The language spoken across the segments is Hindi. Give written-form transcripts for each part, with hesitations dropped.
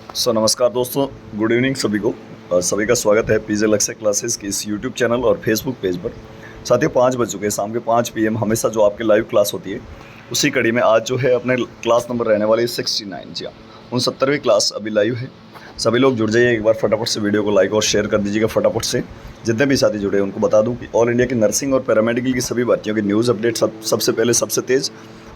नमस्कार दोस्तों, गुड इवनिंग सभी को। सभी का स्वागत है पीजे लक्ष्य क्लासेस की इस यूट्यूब चैनल और फेसबुक पेज पर। साथियों 5 बज चुके हैं, शाम के 5 PM हमेशा जो आपकी लाइव क्लास होती है उसी कड़ी में आज जो है अपने क्लास नंबर रहने वाली 69। जी हाँ, 69वीं क्लास अभी लाइव है। सभी लोग जुड़ जाइए, एक बार फटाफट से वीडियो को लाइक और शेयर कर दीजिएगा फटाफट से। जितने भी साथी जुड़े हैं उनको बता दूं कि ऑल इंडिया की नर्सिंग और पैरामेडिकल की सभी भर्तियों की न्यूज़ अपडेट सबसे पहले सबसे तेज़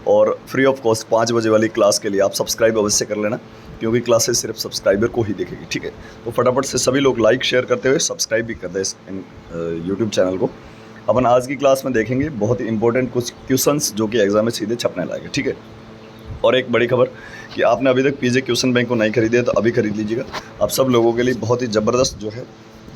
और फ्री ऑफ कॉस्ट 5 बजे वाली क्लास के लिए आप सब्सक्राइब अवश्य कर लेना, क्योंकि क्लासेस सिर्फ सब्सक्राइबर को ही दिखेगी। ठीक है, तो फटाफट से सभी लोग लाइक शेयर करते हुए सब्सक्राइब भी कर दें इस यूट्यूब चैनल को। अपन आज की क्लास में देखेंगे बहुत ही इंपॉर्टेंट कुछ क्वेश्चंस जो कि एग्जाम में सीधे छपने लायक है। ठीक है, और एक बड़ी खबर कि आपने अभी तक पीजे क्वेश्चन बैंक को नहीं खरीदे तो अभी खरीद लीजिएगा। आप सब लोगों के लिए बहुत ही ज़बरदस्त जो है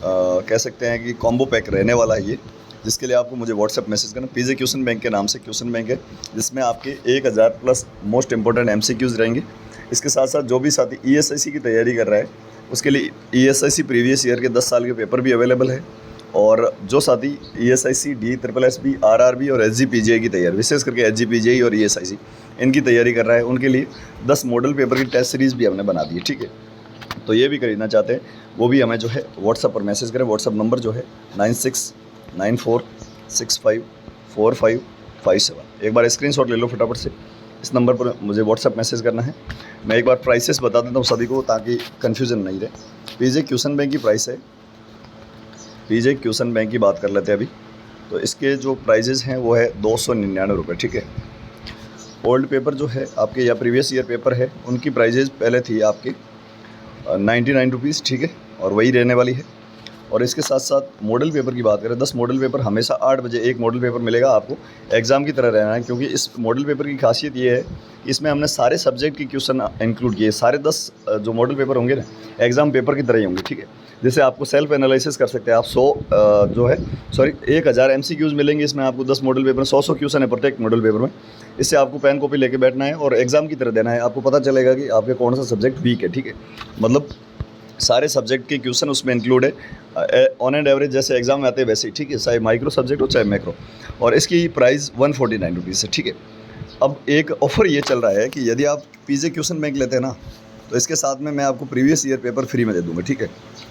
कह सकते हैं कि कॉम्बो पैक रहने वाला है ये, जिसके लिए आपको मुझे व्हाट्सएप मैसेज करना। पीजे क्वेश्चन बैंक के नाम से क्वेश्चन बैंक है, जिसमें आपके 1000 प्लस मोस्ट इंपॉर्टेंट एमसीक्यूज़ रहेंगे। इसके साथ साथ जो भी साथी ईएसआईसी की तैयारी कर रहा है उसके लिए ईएसआईसी प्रीवियस ईयर के 10 साल के पेपर भी अवेलेबल है। और जो साथी ईएसआईसी DSSB RRB और SGPGI की तैयारी, विशेष करके SGPGI और ईएसआईसी इनकी तैयारी कर रहा है, उनके लिए 10 मॉडल पेपर की टेस्ट सीरीज़ भी हमने बना दी है। ठीक है, तो ये भी खरीदना चाहते हैं वो भी हमें जो है व्हाट्सएप पर मैसेज करें। व्हाट्सएप नंबर जो है 9694654557। एक बार स्क्रीनशॉट ले लो फटाफट से, इस नंबर पर मुझे व्हाट्सएप मैसेज करना है। मैं एक बार प्राइसेस बता देता हूँ सभी को ताकि कन्फ्यूज़न नहीं रहे। पीजे क्वेश्चन बैंक की प्राइस है, पीजे क्वेश्चन बैंक की बात कर लेते हैं अभी। तो इसके जो प्राइजेज़ हैं वो है 299 रुपये। ठीक है, ओल्ड पेपर जो है आपके या प्रीवियस ईयर पेपर है उनकी प्राइजेज़ पहले थी आपकी 99 रुपीज़। ठीक है, और वही रहने वाली है। और इसके साथ साथ मॉडल पेपर की बात करें, 10 मॉडल पेपर हमेशा 8 बजे एक मॉडल पेपर मिलेगा आपको। एग्ज़ाम की तरह रहना है, क्योंकि इस मॉडल पेपर की खासियत ये है कि इसमें हमने सारे सब्जेक्ट के क्वेश्चन इंक्लूड किए। सारे 10 जो मॉडल पेपर होंगे ना एग्ज़ाम पेपर की तरह ही होंगे। ठीक है, जैसे आपको सेल्फ एनालिसिस कर सकते हैं आप। 1000 MCQs मिलेंगे इसमें आपको। 10 मॉडल पेपर में 100 क्वेश्चन है प्रत्येक मॉडल पेपर में। इससे आपको पेन कॉपी लेके बैठना है और एग्ज़ाम की तरह देना है। आपको पता चलेगा कि आपके कौन सा सब्जेक्ट वीक है। ठीक है, मतलब सारे सब्जेक्ट के क्वेश्चन उसमें इंक्लूड है ऑन एंड एवरेज, जैसे एग्जाम में आते हैं वैसे ही। ठीक है, चाहे माइक्रो सब्जेक्ट हो चाहे मैक्रो। और इसकी प्राइस 149 रुपीज़ है। ठीक है, अब एक ऑफ़र ये चल रहा है कि यदि आप पीजे क्वेश्चन बैंक लेते हैं ना, तो इसके साथ में मैं आपको प्रीवियस ईयर पेपर फ्री में दे दूँगा। ठीक है,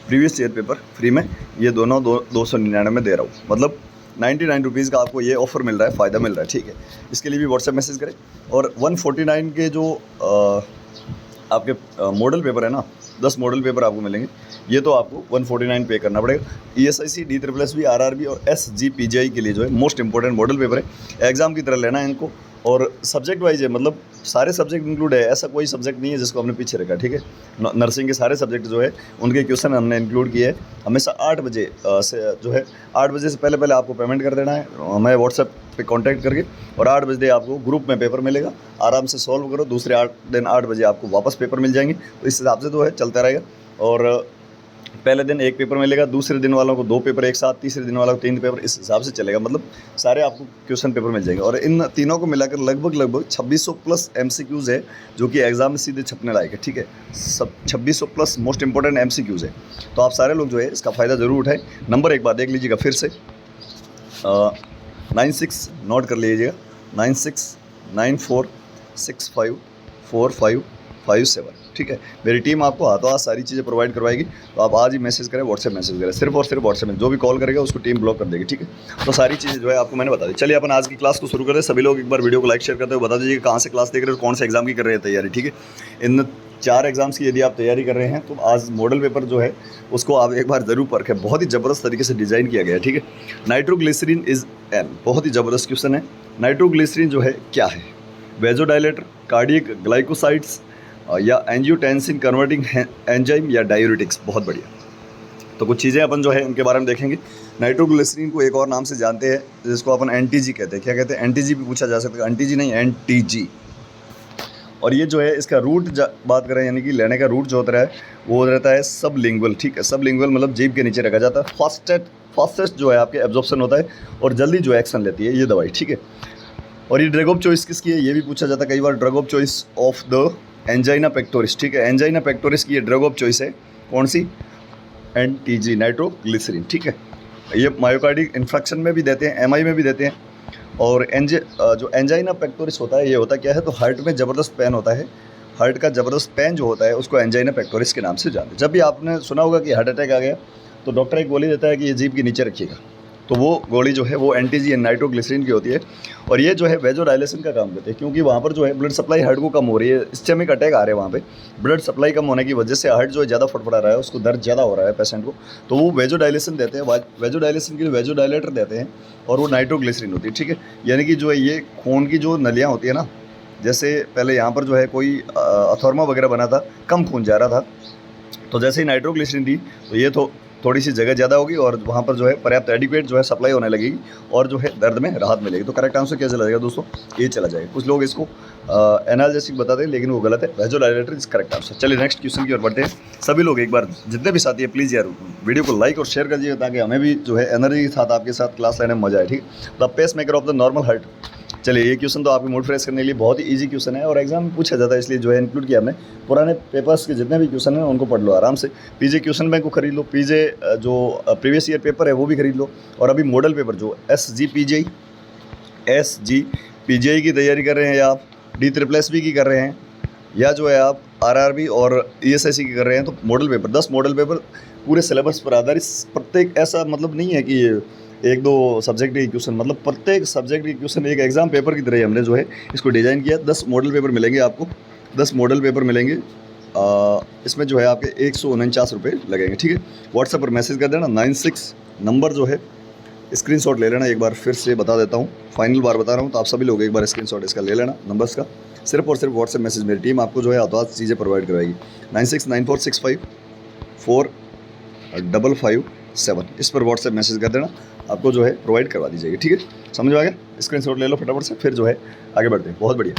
प्रीवियस ईयर पेपर फ्री में, ये दोनों 299 में दे रहा हूँ, मतलब 99 रुपीज़ का आपको ये ऑफ़र मिल रहा है, फ़ायदा मिल रहा है। ठीक है, इसके लिए भी व्हाट्सएप मैसेज करें। और 149 के जो आपके मॉडल पेपर है ना, 10 मॉडल पेपर आपको मिलेंगे, ये तो आपको 149 पे करना पड़ेगा। ESIC DSSB RRB और SGPGI के लिए जो है मोस्ट इंपॉर्टेंट मॉडल पेपर है, एग्ज़ाम की तरह लेना है इनको। और सब्जेक्ट वाइज है, मतलब सारे सब्जेक्ट इंक्लूड है, ऐसा कोई सब्जेक्ट नहीं है जिसको हमने पीछे रखा। ठीक है, नर्सिंग के सारे सब्जेक्ट जो है उनके क्वेश्चन हमने इंक्लूड किए हैं। हमेशा 8 बजे से जो है 8 बजे से पहले आपको पेमेंट कर देना है हमें व्हाट्सएप पे कांटेक्ट करके, और 8 बजे आपको ग्रुप में पेपर मिलेगा। आराम से सॉल्व करो, दूसरे 8 बजे आपको वापस पेपर मिल जाएंगे। तो इस हिसाब से तो है चलता रहेगा। और पहले दिन एक पेपर मिलेगा, दूसरे दिन वालों को 2 पेपर एक साथ, तीसरे दिन वालों को 3 पेपर, इस हिसाब से चलेगा। मतलब सारे आपको क्वेश्चन पेपर मिल जाएंगे। और इन तीनों को मिलाकर लगभग 2600 प्लस MCQs है जो कि एग्ज़ाम में सीधे छपने लायक है। ठीक है, सब 2600 प्लस मोस्ट इंपॉर्टेंट MCQs है। तो आप सारे लोग जो है इसका फ़ायदा ज़रूर उठाएं। नंबर एक बार देख लीजिएगा फिर से, 96 नोट कर लीजिएगा, 9694654557। ठीक है, मेरी टीम आपको हाथों हाथ सारी चीज़ें प्रोवाइड करवाएगी। तो आप आज ही मैसेज करें, व्हाट्सएप मैसेज करें, सिर्फ और सिर्फ व्हाट्सएप में। जो भी कॉल करेगा उसको टीम ब्लॉक कर देगी। ठीक है, तो सारी चीज़ें जो है आपको मैंने बता दी। चलिए अपन आज की क्लास को शुरू करें। सभी लोग एक बार वीडियो को लाइक शेयर करते हुए बता दीजिए कहाँ से क्लास देख रहे हो, कौन से एग्जाम की कर रहे हैं तैयारी। ठीक है, इन 4 एग्जाम्स की यदि आप तैयारी कर रहे हैं तो आज मॉडल पेपर जो है उसको आप एक बार ज़रूर परखें। बहुत ही ज़बरदस्त तरीके से डिज़ाइन किया गया है। ठीक है, नाइट्रोग्लिसरीन इज़ एन, बहुत ही ज़बरदस्त क्वेश्चन है। नाइट्रोग्लिसरीन जो है क्या है? वेजोडाइलेटर, कार्डियक ग्लाइकोसाइड्स, या एंजियोटेंसिन कन्वर्टिंग एंजाइम, या डायूरेटिक्स। बहुत बढ़िया। तो कुछ चीज़ें अपन जो है उनके बारे में देखेंगे। नाइट्रोग्लिसरीन को एक और नाम से जानते हैं जिसको अपन NTG कहते हैं। क्या कहते हैं? NTG भी पूछा जा सकता है, NTG नहीं NTG। और ये जो है इसका रूट बात करें, यानी कि लेने का रूट जो होता है वो रहता है सबलिंगुअल। ठीक है, सबलिंगुअल मतलब जीभ के नीचे रखा जाता है। फास्टेस्ट जो है आपके एब्जॉर्प्शन होता है और जल्दी जो एक्शन लेती है ये दवाई। ठीक है, और ये ड्रग ऑफ चॉइस किसकी है ये भी पूछा जाता है कई बार। Drug of choice of the angina pectoris. ठीक है, एंजाइना पेक्टोरिस की ये ड्रग ऑफ चॉइस है। कौन सी? NTG, nitroglycerine. ठीक है, ये मायोकार्डिक इन्फ्रैक्शन में भी देते हैं, MI में भी देते हैं। और जो एंजाइना पेक्टोरिस होता है ये होता क्या है, तो हार्ट में ज़बरदस्त पेन होता है हार्ट का ज़बरदस्त पेन जो होता है उसको एंजाइना पेक्टोरिस के नाम से जानते हैं। जब भी आपने सुना होगा कि हार्ट अटैक आ गया तो डॉक्टर एक गोली देता है कि ये जीभ के नीचे रखिएगा, तो वो गोली जो है वो एंटीजी नाइट्रोग्लिसरीन की होती है और ये जो है वेजोडाइलेशन का काम करती है, क्योंकि वहाँ पर जो है ब्लड सप्लाई हार्ट को कम हो रही है, स्टमक अटैक आ रहे हैं वहाँ पे, ब्लड सप्लाई कम होने की वजह से हार्ट जो है ज़्यादा फटफड़ा रहा है, उसको दर्द ज़्यादा हो रहा है पेशेंट को, तो वो वेजोडाइलेशन देते हैं। वेजोडाइलेशन के लिए वेजोडाइलेटर देते हैं और वो नाइट्रोग्लिसरीन होती है, ठीक है। यानी कि जो है ये खून की जो नलियाँ होती है ना, जैसे पहले यहाँ पर जो है कोई अथॉर्मा वगैरह बना था, कम खून जा रहा था, तो जैसे ही नाइट्रोग्लिसरीन दी तो ये तो थोड़ी सी जगह ज़्यादा होगी और वहाँ पर जो है पर्याप्त एडिक्वेट जो है सप्लाई होने लगेगी और जो है दर्द में राहत मिलेगी। तो करेक्ट आंसर क्या चला जाएगा दोस्तों, ये चला जाएगा। कुछ लोग इसको एनाल्जेसिक बताते हैं लेकिन वो गलत है, वेजोडाइलेटर इज करेक्ट आंसर। चलिए नेक्स्ट क्वेश्चन की ओर बढ़ते हैं। सभी लोग एक बार, जितने भी साथी हैं प्लीज़ यार वीडियो को लाइक और शेयर करिए ताकि हमें भी जो है एनर्जी के साथ आपके साथ क्लास लेने में मजा आए, ठीक है। The pacemaker of the normal heart. चलिए ये क्वेश्चन तो आपके मूड फ्रेश करने के लिए बहुत ही इजी क्वेश्चन है और एग्जाम में पूछा जाता है, इसलिए जो है इंक्लूड किया हमने। पुराने पेपर्स के जितने भी क्वेश्चन हैं उनको पढ़ लो आराम से, पीजे क्वेश्चन बैंक को खरीद लो, पीजे जो प्रीवियस ईयर पेपर है वो भी खरीद लो, और अभी मॉडल पेपर जो SG PGI की तैयारी कर रहे हैं या आप D SSB की कर रहे हैं या जो है आप RRB और ESIC की कर रहे हैं, तो मॉडल पेपर 10 मॉडल पेपर पूरे सिलेबस पर आधारित, प्रत्येक ऐसा मतलब नहीं है कि एक दो सब्जेक्ट के क्वेश्चन, मतलब प्रत्येक सब्जेक्ट के क्वेश्चन एक एग्जाम पेपर की तरह हमने जो है इसको डिज़ाइन किया। 10 मॉडल पेपर मिलेंगे आपको, 10 मॉडल पेपर मिलेंगे। इसमें जो है आपके 149 रुपये लगेंगे, ठीक है। व्हाट्सएप पर मैसेज कर देना 96 नंबर जो है स्क्रीनशॉट ले लेना। एक बार फिर से बता देता हूँ, फाइनल बार बता रहा हूँ, तो आप सभी लोग एक बार स्क्रीनशॉट इसका ले लेना नंबर्स का। सिर्फ और सिर्फ व्हाट्सएप मैसेज मेरी टीम आपको जो है आत्वाद चीज़ें प्रोवाइड करवाएगी। 9694654557 इस पर व्हाट्सएप मैसेज कर देना, आपको जो है प्रोवाइड करवा दी जाएगी, ठीक है। समझ में आ गया? स्क्रीनशॉट ले लो फटाफट से, फिर जो है आगे बढ़ते हैं। बहुत बढ़िया।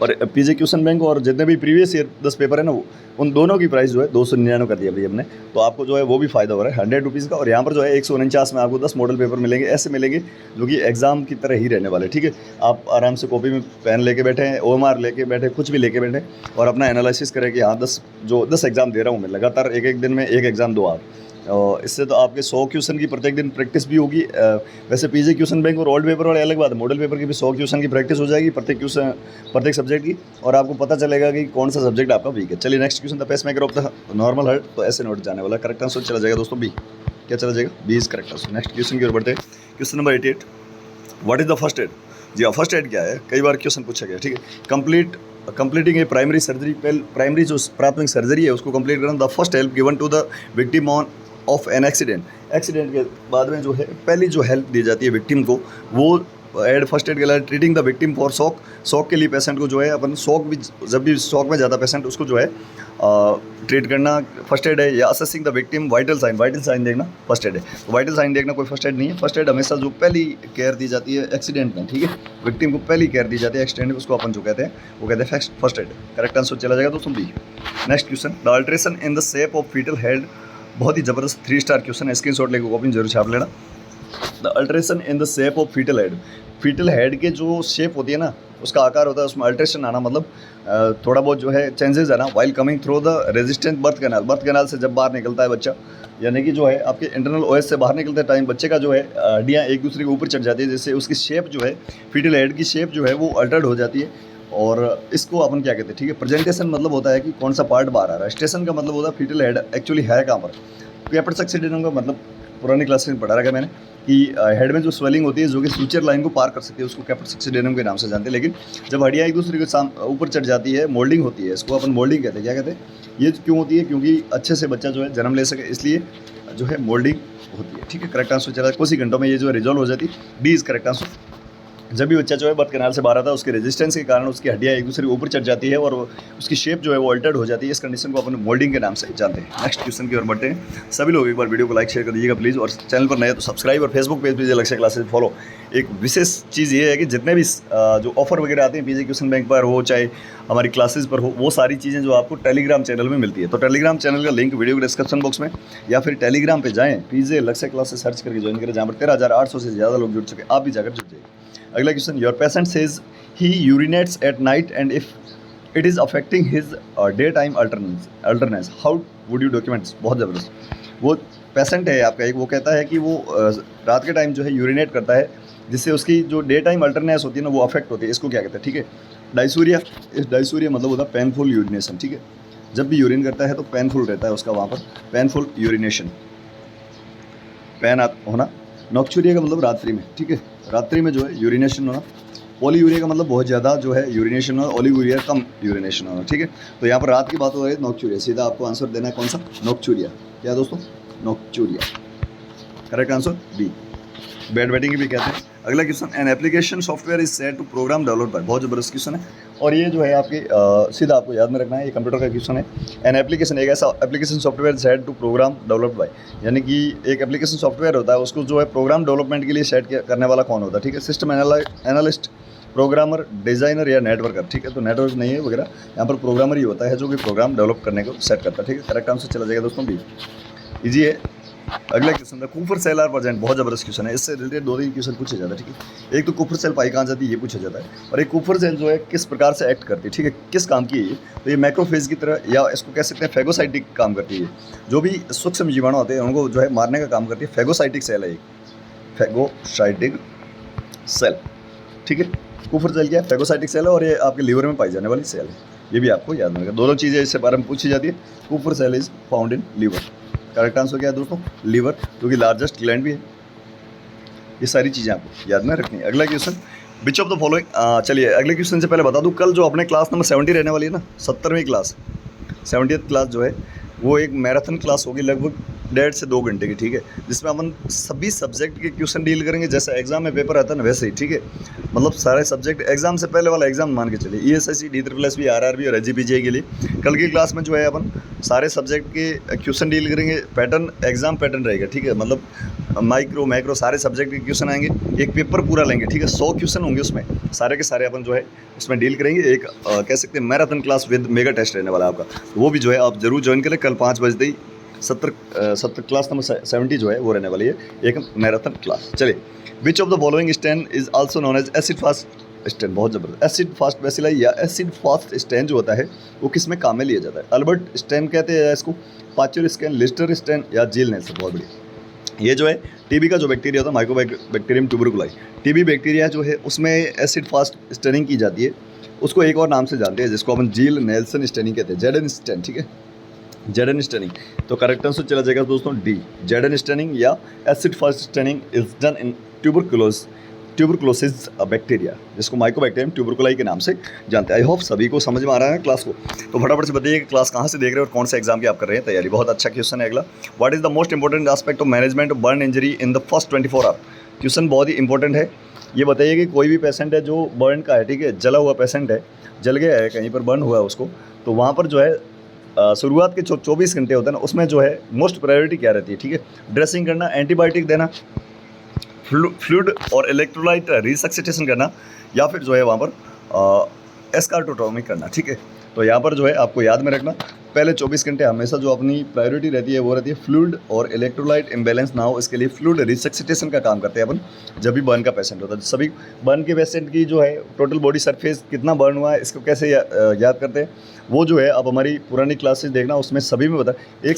और पीजे क्वेश्चन बैंक और जितने भी प्रीवियस ईयर 10 पेपर है ना, वो उन दोनों की प्राइस जो है 299 कर दिया अभी हमने, तो आपको जो है वो भी फ़ायदा हो रहा है 100 रुपीज़ का। और यहाँ पर जो है 149 में आपको 10 मॉडल पेपर मिलेंगे, ऐसे मिलेंगे जो कि एग्जाम की तरह ही रहने वाले, ठीक है। आप आराम से कॉपी में पेन लेके बैठे हैं, OMR लेके बैठे, कुछ भी लेके बैठे और अपना एनालिसिस करें कि हाँ 10 एग्जाम दे रहा हूँ मैं लगातार, एक दिन में एक एग्जाम दो आप, और इससे तो आपके 100 क्वेश्चन की प्रत्येक दिन प्रैक्टिस भी होगी। वैसे पीजे क्वेश्चन बैंक और ओल्ड पेपर वाले अलग बात है, मॉडल पेपर की भी 100 क्वेश्चन की प्रैक्टिस हो जाएगी प्रत्येक सब्जेक्ट की, और आपको पता चलेगा कि कौन सा सब्जेक्ट आपका वीक है। चलिए next question, the pacemaker of the normal heart, तो ऐसे नोट जाने वाला। करेक्ट आंसर चला जाएगा दोस्तों B। क्या चला जाएगा? B is correct answer. Next question की ओर बढ़ते हैं। Question number 88, what is the first aid? जी हाँ, फर्स्ट एड क्या है, कई बार क्वेश्चन पूछा गया, ठीक है। Completing a primary surgery, primary जो प्राथमिक सर्जरी है उसको कंप्लीट करना। The first help given to the victim of an accident के बाद में जो है पहली जो हेल्प दी जाती है विक्टिम को, वो एड फर्स्ट एड के लिए treating the victim for shock के लिए पेशेंट को जो है अपन शॉक भी, जब भी शॉक में ज़्यादा पेशेंट उसको जो है ट्रीट करना फर्स्ट एड है। या assessing the victim vital sign देखना फर्स्ट एड है। तो वाइटल साइन देखना कोई फर्स्ट एड नहीं है। फर्स्ट एड हमेशा जो पहली केयर दी जाती है एक्सीडेंट में, ठीक है, विक्टिम को पहली केयर दी जाती है एक्सीडेंट में, उसको अपन जो कहते हैं वो कहते हैं फर्स्ट एड। करेक्ट आंसर चला जाएगा दोस्तों B। Next question, the alteration in the shape of foetal head, बहुत ही ज़बरदस्त 3 स्टार क्वेश्चन है, स्क्रीनशॉट लेकर कॉपी जरूर छाप लेना। The alteration in the shape of foetal head के जो शेप होती है ना, उसका आकार होता है, उसमें अल्ट्रेशन आना मतलब थोड़ा बहुत जो है चेंजेस आना। While coming through the resistant birth canal से जब बाहर निकलता है बच्चा, यानी कि जो है आपके इंटरनल OS से बाहर निकलते टाइम बच्चे का जो है हड्डियाँ एक दूसरे के ऊपर चढ़ जाती है, जिससे उसकी शेप जो है फीटल हेड की शेप जो है वो अल्टर्ड हो जाती है। और इसको अपन क्या कहते हैं, ठीक है। प्रेजेंटेशन मतलब होता है कि कौन सा पार्ट बाहर आ रहा है, स्टेशन का मतलब होता है फीटल हेड एक्चुअली है कहाँ पर। कैपेट सक्सीडेनम का मतलब पुरानी क्लास में पढ़ा रखा मैंने कि हेड में जो स्वेलिंग होती है जो कि फ्यूचर लाइन को पार कर सकती है, उसको कैपेट सक्सीडेनम के नाम से जानते हैं। लेकिन जब हड्डियाँ एक दूसरे के ऊपर चढ़ जाती है, मोल्डिंग होती है, इसको अपन मोल्डिंग कहते हैं। क्या कहते हैं? ये क्यों होती है? क्योंकि अच्छे से बच्चा जो है जन्म ले सके, इसलिए जो है मोल्डिंग होती है, ठीक है। करेक्ट आंसर चला कुछ ही घंटों में ये जो है रिजॉल्व हो जाती है। D is correct answer. जब भी बच्चा जो है बर्थ कैनाल से बाहर आता है, उसके रेजिस्टेंस के कारण उसकी हड्डियाँ एक दूसरे के ऊपर चढ़ जाती है और उसकी शेप जो है वो अल्टर्ड हो जाती है। इस कंडीशन को अपन मोल्डिंग के नाम से जानते हैं। नेक्स्ट क्वेश्चन की ओर बढ़ते हैं। सभी लोग एक बार वीडियो को लाइक शेयर कर दीजिएगा प्लीज़, और चैनल पर नए तो सब्सक्राइब और फेसबुक पेज पर लक्ष्य क्लासेस फॉलो। एक विशेष चीज़ ये है कि जितने भी जो ऑफर वगैरह आते हैं पीजे क्वेश्चन बैंक पर हो, चाहे हमारी क्लासेस पर हो, वो सारी चीज़ें जो आपको टेलीग्राम चैनल में मिलती है। तो टेलीग्राम चैनल का लिंक वीडियो के डिस्क्रिप्शन बॉक्स में, या फिर टेलीग्राम पे जाएँ, पीजे लक्ष्य क्लासेस सर्च करके ज्वाइन करें, जहाँ पर 13,800 से ज़्यादा लोग जुड़ चुके, आप भी जाकर जुड़ जाइए। अगला question, your patient says he urinates at night and if it is affecting his day time alertness, how would you documents? बहुत ज़बरदस्त। वो पेशेंट है आपका एक, वो कहता है कि वो रात के टाइम जो है यूरिनेट करता है, जिससे उसकी जो डे टाइम अल्टरनेस होती है ना वो अफेक्ट होती है, इसको क्या कहते हैं, ठीक है। डाइसूरिया, इस डाइसूरिया मतलब होता है पेनफुल यूरिनेशन, ठीक है। जब भी यूरिन करता है तो पेनफुल रहता है उसका वहाँ पर, पेनफुल यूरिनेशन, पेन होना। नॉक्चूरिया का मतलब रात्रि में, ठीक है, रात्रि में जो है यूरिनेशन होना। पॉलीयूरिया का मतलब बहुत ज़्यादा जो है यूरिनेशन होना, ओलिगोरिया कम यूरिनेशन होना, ठीक है। तो यहाँ पर रात की बात हो रही है नॉक्चूरिया, सीधा आपको आंसर देना है कौन सा, नॉक्चूरिया। क्या दोस्तों, nocturia, correct answer B. Bed wetting भी कहते हैं। अगला question, an application software is set to program develop by, बहुत ज़बरदस्त क्वेश्चन है और ये जो है आपके सीधा आपको याद में रखना है, ये कंप्यूटर का क्वेश्चन है। एन एप्लीकेशन, एक ऐसा application software set to program develop by, यानी कि एक एप्लीकेशन सॉफ्टवेयर होता है उसको जो है प्रोग्राम डेवलपमेंट के लिए सेट करने वाला कौन होता है, ठीक है। सिस्टम एनालिस्ट, प्रोग्रामर, डिज़ाइनर या नेटवर्कर, ठीक है। तो नेटवर्क नहीं है वगैरह, यहाँ पर प्रोग्रामर ही होता है जो कि प्रोग्राम डेवलप करने को सेट करता है, ठीक है। करेक्ट आंसर चला जाएगा दोस्तों बी, इजी है। अगला क्वेश्चन है, कुफर सेल आर प्रेजेंट, बहुत जबरदस्त क्वेश्चन है, इससे रिलेटेड 2-3 क्वेश्चन पूछे जाता है, ठीक है। एक तो कुफर सेल पाई कहाँ जाती है ये पूछा जाता है, और एक कुफर सेल जो है किस प्रकार से एक्ट करती है, ठीक है, किस काम की है ये। तो ये मैक्रोफेज की तरह, या इसको कह सकते हैं फेगोसाइटिक काम करती है, जो भी सूक्ष्म जीवाणु होते हैं उनको जो है मारने का काम करती है। फेगोसाइटिक सेल है एक, फेगोसाइटिक सेल, ठीक है। कुफर सेल क्या है, फेगोसाइटिक सेल है और ये आपके लीवर में पाई जाने वाली सेल है, ये भी आपको याद रखना। दोनों चीज़ें इससे बारे में पूछी जाती है। Kupffer cell is found in liver, correct answer क्या है दोस्तों, लीवर, क्योंकि लार्जेस्ट ग्लैंड भी है। ये सारी चीज़ें आपको याद में रखनी है। अगला question, which of the following, चलिए अगले क्वेश्चन से पहले बता दूं, कल जो अपने क्लास नंबर 70 रहने वाली है ना, 70वीं क्लास, 70th क्लास जो है वो एक मैराथन क्लास होगी, लगभग 1.5 से 2 घंटे की, ठीक है, जिसमें अपन सभी सब्जेक्ट के क्वेश्चन डील करेंगे, जैसे एग्जाम में पेपर आता है ना वैसे ही, ठीक है। मतलब सारे सब्जेक्ट, एग्जाम से पहले वाला एग्जाम मान के चलिए, ESIC, DSSB, RRB और SGPGI के लिए कल की क्लास में जो है अपन सारे सब्जेक्ट के क्वेश्चन डील करेंगे। पैटर्न, एग्जाम पैटर्न रहेगा, ठीक है, मतलब माइक्रो मैक्रो सारे सब्जेक्ट के क्वेश्चन आएंगे, एक पेपर पूरा लेंगे, ठीक है, 100 क्वेश्चन होंगे उसमें, सारे के सारे अपन जो है उसमें डील करेंगे। एक कह सकते हैं marathon class with mega test रहने वाला है आपका, वो भी जो है आप जरूर ज्वाइन करें। कल 5 बजते ही 70 क्लास नंबर 70 जो है वो रहने वाली है, एक मैराथन क्लास। चलिए, which of the following stain is also known as acid fast stain, बहुत जबरदस्त। एसिड फास्ट बेसिलाई या एसिड फास्ट स्टेन जो होता है वो किस में काम में लिया जाता है, अल्बर्ट स्टेन कहते हैं इसको, पाचर स्टेन, लिस्टर स्टेन या जील नेल्सन, बहुत बढ़िया। ये जो है टीबी का जो बैक्टीरिया होता है, माइकोबैक्टीरियम ट्यूबरकुलाई, टीबी बैक्टीरिया जो है उसमें एसिड फास्ट स्टेनिंग की जाती है, उसको एक और नाम से जानते हैं जिसको अपन जील नेल्सन स्टेनिंग कहते हैं, जेडन स्टेन, ठीक है, जेडन स्टेनिंग। तो करेक्ट आंसर चला जाएगा दोस्तों डी, जेडन स्टेनिंग या acid fast staining is done in tuberculosis bacteria, जिसको माइकोबैक्टीरियम ट्यूबरकुलाई के नाम से जानते हैं। आई होप सभी को समझ में आ रहा है क्लास को। तो फटाफट से बताइए कि क्लास कहाँ से देख रहे हैं और कौन से एग्जाम की आप कर रहे हैं तैयारी। बहुत अच्छा क्वेश्चन है अगला, what is the most important aspect of management of burn injury in the first 24 hour. Question बहुत ही इंपॉर्टेंट है। ये बताइए कि कोई भी पेशेंट है जो बर्न का है, ठीक है, जला हुआ पेशेंट है, जल गया है, कहीं पर बर्न हुआ है उसको, तो वहाँ पर जो है शुरुआत के 24 घंटे होते हैं ना, उसमें जो है मोस्ट प्रायोरिटी क्या रहती है, ठीक है, ड्रेसिंग करना, एंटीबायोटिक देना, फ्लूइड और इलेक्ट्रोलाइट रिसक्सिटेशन करना, या फिर जो है वहाँ पर एस्कार्टोटोमी करना, ठीक है। तो यहाँ पर जो है आपको याद में रखना, पहले 24 घंटे हमेशा जो अपनी प्रायोरिटी रहती है वो रहती है फ्लूइड और इलेक्ट्रोलाइट इम्बैलेंस ना हो, इसके लिए फ्लूइड रिसक्सिटेशन का काम करते हैं अपन जब भी बर्न का पेशेंट होता है। सभी बर्न के पेशेंट की जो है टोटल बॉडी सरफेस कितना बर्न हुआ है इसको कैसे याद करते हैं, वो जो है आप हमारी पुरानी क्लासेज देखना, उसमें सभी में बता 1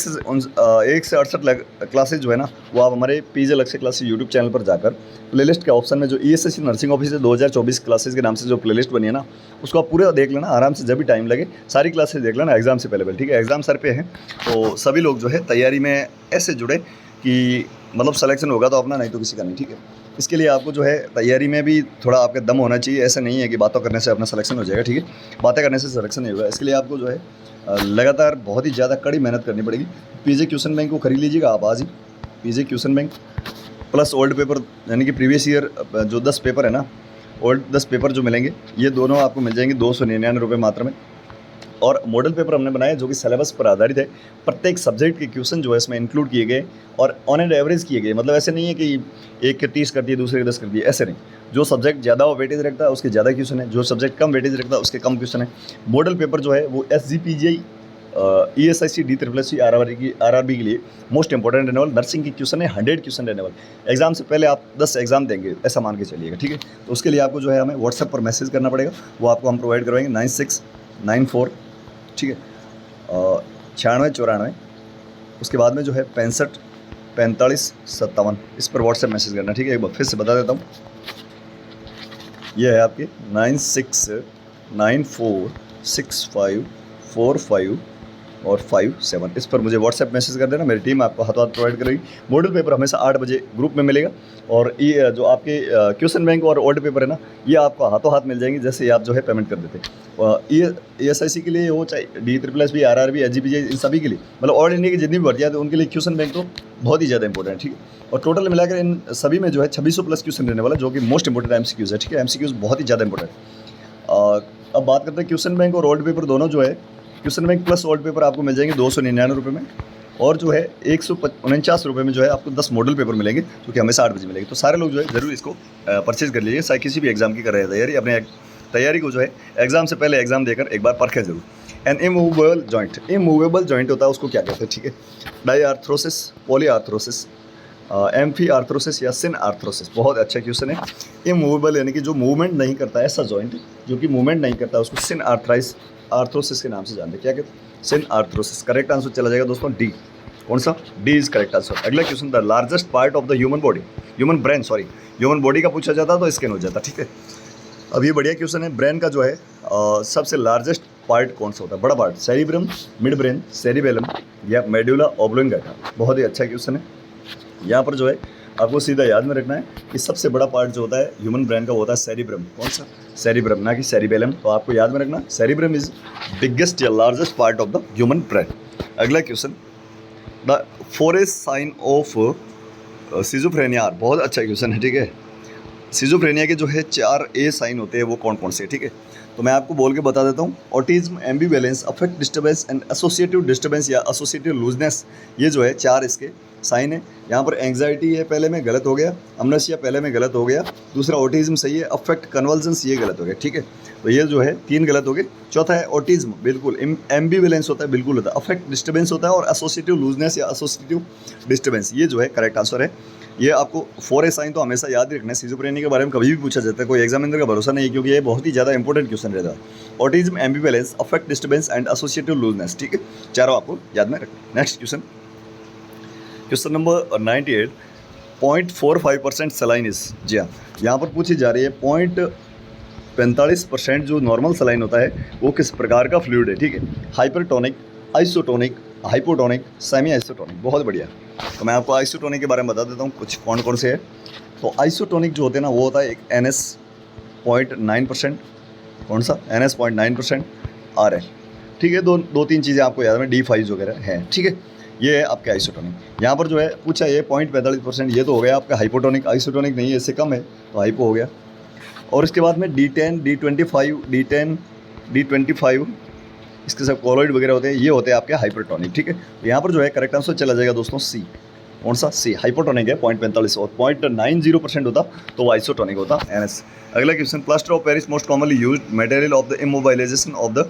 से 68 क्लासेज जो है ना, वो आप हमारे पीजे लक्ष्य क्लासेज यूट्यूब चैनल पर जाकर प्लेलिस्ट के ऑप्शन में जो ESIC नर्सिंग ऑफिसर 2024 क्लासेज के नाम से जो प्लेलिस्ट बनी है ना, उसको आप पूरा देख लेना आराम से, जब भी टाइम लगे सारी क्लासेज देख लेना एग्जाम से पहले, ठीक है। एग्जाम सर पे है तो सभी लोग जो है तैयारी में ऐसे जुड़े कि मतलब सिलेक्शन होगा तो अपना, नहीं तो किसी का नहीं, ठीक है। इसके लिए आपको जो है तैयारी में भी थोड़ा आपके दम होना चाहिए, ऐसा नहीं है कि बातों करने से अपना सिलेक्शन हो जाएगा, ठीक है, बातें करने से सिलेक्शन नहीं होगा। इसके लिए आपको जो है लगातार बहुत ही ज़्यादा कड़ी मेहनत करनी पड़ेगी। पीजे क्वेश्चन बैंक को खरीद लीजिएगा आप आज ही, PJ question bank plus old paper, यानी कि प्रीवियस ईयर जो 10 पेपर है ना, ओल्ड 10 पेपर जो मिलेंगे, ये दोनों आपको मिल जाएंगे 299 रुपये मात्र में। और मॉडल पेपर हमने बनाया जो कि सिलेबस पर आधारित है, प्रत्येक सब्जेक्ट के क्वेश्चन जो है इसमें इंक्लूड किए गए और ऑन एंड एवरेज किए गए, मतलब ऐसे नहीं है कि एक के 30 कर दिए दूसरे के 10 कर दिए, ऐसे नहीं। जो सब्जेक्ट ज़्यादा वेटेज रखता है उसके ज़्यादा क्वेश्चन है, जो सब्जेक्ट कम वेटेज रखता है उसके कम क्वेश्चन है। मॉडल पेपर जो है वो SGPGI, ESIC, DSSB, RRB के लिए मोस्ट इंपॉर्टेंट रहने वाला। नर्सिंग की क्वेश्चन है 100 क्वेश्चन रहने वाले। एग्जाम से पहले आप 10 एग्जाम देंगे ऐसा मान के चलिएगा, ठीक है। तो उसके लिए आपको जो है हमें व्हाट्सएप पर मैसेज करना पड़ेगा, वो आपको हम प्रोवाइड करवाएंगे 9694, ठीक है, 9694, उसके बाद में जो है 65 45 57, इस पर व्हाट्सएप मैसेज करना, ठीक है। एक बार फिर से बता देता हूँ, ये है आपके 9694 946545 और 57 इस पर मुझे व्हाट्सएप मैसेज कर देना। मेरी टीम आपको हाथों हाथ प्रोवाइड करेगी। मॉडल पेपर हमेशा 8 बजे ग्रुप में मिलेगा और ये जो आपके क्वेश्चन बैंक और ओल्ड पेपर है ना, ये आपको हाथों हाथ मिल जाएंगे जैसे आप जो है पेमेंट कर देते। ये ESIC के लिए हो चाहे DSSB RRB SGPJ इन सभी के लिए, मतलब ऑल इंडिया की जितनी भी भर्तियाँ हैं उनके लिए क्वेश्चन बैंक तो बहुत ही ज़्यादा इंपॉर्टेंट है, ठीक है। और टोटल मिलाकर इन सभी में जो है 2600 प्लस क्वेश्चन रहने वाला, जो कि मोस्ट इंपॉर्टेंट MCQs है, ठीक है। MCQs बहुत ही ज़्यादा इंपॉर्टेंट। अब बात करते हैं क्वेश्चन बैंक और ओल्ड पेपर दोनों जो है, question bank plus old paper आपको मिल जाएंगे 299 रुपये में, और जो है 149 रुपये में जो है आपको 10 मॉडल पेपर मिलेंगे, जो कि हमेशा 8 बजे मिलेंगे। तो सारे लोग जो है ज़रूर इसको परचेज कर लीजिए, चाहे किसी भी एग्जाम की कर रहे हैं तैयारी, अपने तैयारी को जो है एग्जाम से पहले एग्जाम देकर एक बार परखें जरूर। N immovable joint, immovable joint होता है उसको क्या कहते हैं, ठीक है। डाई आर्थरोसिस, पॉली आर्थरोसिस, एम्फी आर्थरोसिस या सिन आर्थरोसिस, बहुत अच्छा क्वेश्चन है। इमूवेबल यानी कि जो मूवमेंट नहीं करता है, ऐसा जॉइंट जो कि मूवमेंट नहीं करता, उसको सिन आर्थरोसिस के नाम से जानते हैं। क्या कहते हैं? सिन आर्थरोसिस। करेक्ट आंसर चला जाएगा दोस्तों डी। कौन सा? D is correct answer. अगला question, the largest part of the human body, human brain, sorry human body का पूछा जाता तो स्कैन हो जाता, ठीक है। अब ये बढ़िया क्वेश्चन है। ब्रेन का जो है सबसे लार्जेस्ट पार्ट कौन सा होता है? बड़ा part, cerebrum, mid brain, cerebellum या मेडुला ऑब्लोंगेटा। बहुत ही अच्छा क्वेश्चन है। यहाँ पर जो है आपको सीधा याद में रखना है कि सबसे बड़ा पार्ट जो होता है ह्यूमन ब्रेन का वो होता है सेरिब्रम। कौन सा? सेरिब्रम, ना कि सेरिबेलम। तो आपको याद में रखना, सेरिब्रम इज बिगेस्ट या largest part of the human brain. अगला question, the foremost sign of schizophrenia. बहुत अच्छा क्वेश्चन है, ठीक है। सिजोफ्रेनिया के जो है 4 A साइन होते हैं, वो कौन कौन से, ठीक है। तो मैं आपको बोल के बता देता हूँ। Autism, ambivalence, affect disturbance and associative disturbance या एसोसिएटिव लूजनेस, ये जो है 4 इसके साइन है। यहाँ पर एंग्जाइटी है, पहले में गलत हो गया। अमनेशिया पहले में गलत हो गया। दूसरा ऑटिज्म सही है। अफेक्ट कन्वल्जन्स ये गलत हो गया, ठीक है। तो ये जो है 3 गलत हो गए। चौथा है ऑटिज्म, बिल्कुल। एम्बिवेलेंस होता है, बिल्कुल होता है। अफेक्ट डिस्टर्बेंस होता है और एसोसिएटिव लूजनेस या एसोसिएटिव डिस्टर्बेंस, ये जो है करेक्ट आंसर है। ये आपको 4 A साइन तो हमेशा याद ही रखना है। सिजोफ्रेनिया के बारे में कभी भी पूछा जाता है, कोई एग्जामिनर का भरोसा नहीं है, क्योंकि ये बहुत ही ज़्यादा इंपॉर्टेंट क्वेश्चन रहता है। Autism, ambivalence, affect disturbance and associative looseness, ठीक है। चारों आपको याद में रखना। Next question, question number 98, 0.45% सलाइनिस। जी हाँ, यहाँ पर पूछी जा रही है 0.45% जो नॉर्मल सलाइन होता है वो किस प्रकार का फ्लूइड है, ठीक है। Hypertonic, isotonic, hypotonic, semi isotonic. बहुत बढ़िया। तो मैं आपको आइसोटोनिक के बारे में बता देता हूँ कुछ कौन कौन से है। तो आइसोटोनिक जो होते हैं ना, वो होता है एक NS 0.9%। कौन सा? NS 0.9% RL, ठीक है। दो तीन चीज़ें आपको याद में, D5 वगैरह हैं, ठीक है। ये है आपके आइसोटोनिक। यहाँ पर जो है पूछा ये 0.45%, ये तो हो गया आपका हाइपोटोनिक। आइसोटोनिक नहीं है, इससे कम है तो हाइपो हो गया। और इसके बाद में D10, D25 इसके सब कोलॉइड वगैरह होते हैं, ये होते हैं आपके हाइपरटोनिक, ठीक है। तो यहाँ पर जो है करेक्ट आंसर चला जाएगा दोस्तों C। कौन सा? C। हाइपोटोनिक है 0.45 और 0.90% होता तो वो आइसोटोनिक होता, NS। अगला question, plaster of Paris most commonly used material of the immobilisation of the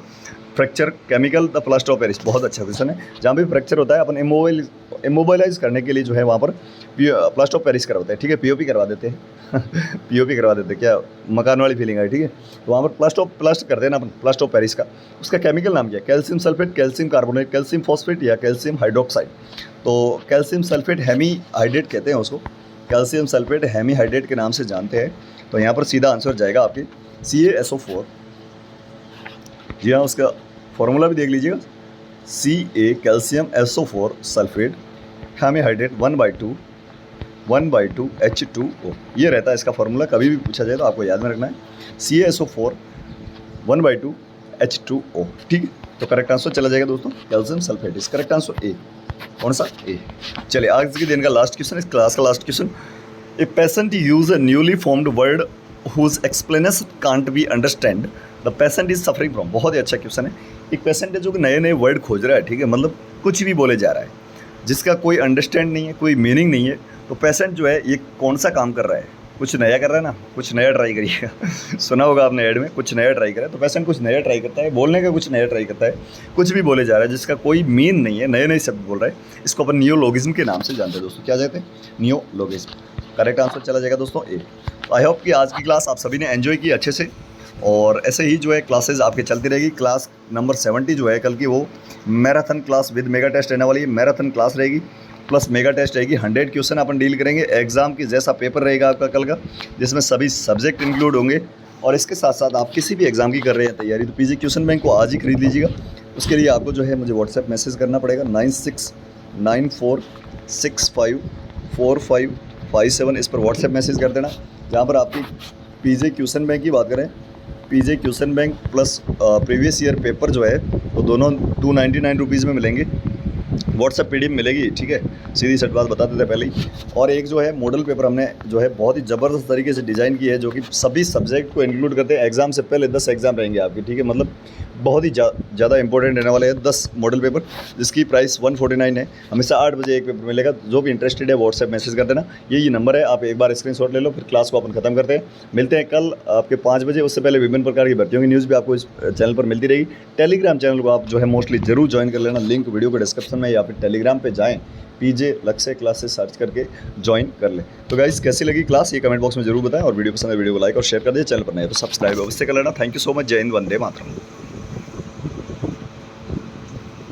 fracture chemical, the plaster of Paris. बहुत अच्छा क्वेश्चन है। जहाँ भी फ्रैक्चर होता है अपन इमोबाइलाइज करने के लिए जो है वहाँ पर प्लास्टर ऑफ पेरिस करवाते हैं, ठीक है। POP करवा देते हैं POP करवा देते हैं, क्या मकान वाली फीलिंग है, ठीक है। तो वहाँ पर प्लास्टर करते हैं ना अपन, प्लास्टर ऑफ पेरिस का। उसका केमिकल नाम क्या है? Calcium sulphate, calcium carbonate, calcium phosphate या कैल्शियम हाइड्रोक्साइड। तो कैल्शियम सल्फेट हेमीहाइड्रेट कहते हैं उसको, कैल्शियम सल्फेट हेमीहाइड्रेट के नाम से जानते हैं। तो यहाँ पर सीधा आंसर जाएगा आपके CaSO4। जी हाँ, उसका फॉर्मूला भी देख लीजिएगा, Ca calcium SO4 sulphate hemihydrate 1/2 H2O, ये रहता है इसका फॉर्मूला। कभी भी पूछा जाए तो आपको याद में रखना है CaSO4 1/2 H2O, ठीक है। तो करेक्ट आंसर चला जाएगा दोस्तों calcium sulphate. Is correct answer A। कौन सा? A। चलिए आज के दिन का लास्ट क्वेश्चन, इस क्लास का last question, a patient use a newly formed word whose explanation can't be understand, the patient is suffering from. बहुत ही अच्छा क्वेश्चन है। एक पेशेंट है जो कि नए नए वर्ड खोज रहा है, ठीक है, मतलब कुछ भी बोले जा रहा है जिसका कोई अंडरस्टैंड नहीं है, कोई मीनिंग नहीं है। तो पेशेंट जो है ये कौन सा काम कर रहा है? कुछ नया कर रहा है ना, कुछ नया ट्राई करिएगा सुना होगा आपने ऐड में, कुछ नया ट्राई करा है। तो पेशेंट कुछ नया ट्राई करता है, बोलने का कुछ नया ट्राई करता है, कुछ भी बोले जा रहा है जिसका कोई मीन नहीं है, नए नए शब्द बोल रहा है। इसको अपन नियोलॉगिज्म के नाम से जानते हैं दोस्तों। क्या कहते हैं? नियोलॉगिज्म। करेक्ट आंसर चला जाएगा दोस्तों A। आई होप कि आज की क्लास आप सभी ने एंजॉय की अच्छे से, और ऐसे ही जो है क्लासेज आपके चलती रहेगी। क्लास नंबर 70 जो है कल की, वो marathon class with mega test रहने वाली है। मैराथन क्लास रहेगी प्लस मेगा टेस्ट रहेगी। 100 क्वेश्चन अपन डील करेंगे। एग्जाम की जैसा पेपर रहेगा आपका कल का, जिसमें सभी सब्जेक्ट इंक्लूड होंगे, और इसके साथ साथ आप किसी भी एग्ज़ाम की कर रहे हैं तैयारी, तो पीजी क्वेश्चन बैंक को आज ही खरीद लीजिएगा। उसके लिए आपको जो है मुझे व्हाट्सएप मैसेज करना पड़ेगा 9694654557, इस पर व्हाट्सएप मैसेज कर देना। जहाँ पर आपकी पीजे क्वेश्चन बैंक की बात करें, PJ question bank plus previous year paper जो है वो दोनों 299 रुपीज़ में मिलेंगे। व्हाट्सएप पीडीएफ मिलेगी, ठीक है, सीधी सट बात बता देते हैं पहले ही। और एक जो है मॉडल पेपर हमने जो है बहुत ही ज़बरदस्त तरीके से डिज़ाइन की है, जो कि सभी सब्जेक्ट को इंक्लूड करते हैं। एग्ज़ाम से पहले 10 एग्ज़ाम रहेंगे आपके, ठीक है, मतलब बहुत ही ज़्यादा इंपॉर्टेंट रहने वाले हैं 10 मॉडल पेपर, जिसकी प्राइस 149 है। हमेशा 8 बजे एक पेपर मिलेगा। जो भी इंटरेस्टेड है व्हाट्सएप मैसेज कर देना, यही नंबर है, आप एक बार स्क्रीनशॉट ले लो, फिर क्लास को अपन खत्म करते हैं। मिलते हैं कल आपके 5 बजे। उससे पहले विभिन्न प्रकार की भर्तियों की न्यूज़ भी आपको इस चैनल पर मिलती रहेगी। टेलीग्राम चैनल को आप जो है मोस्टली जरूर ज्वाइन कर लेना, लिंक वीडियो के डिस्क्रिप्शन में, या फिर टेलीग्राम पे जाएँ, पीजे लक्ष्य क्लासेस सर्च करके ज्वाइन कर लें। तो गाइस कैसी लगी क्लास ये कमेंट बॉक्स में जरूर बताएं, और वीडियो पसंद है वीडियो को लाइक और शेयर कर दीजिए। चैनल पर नए तो सब्सक्राइब अवश्य कर लेना। Thank you so much. जय हिंद, वंदे मातरम।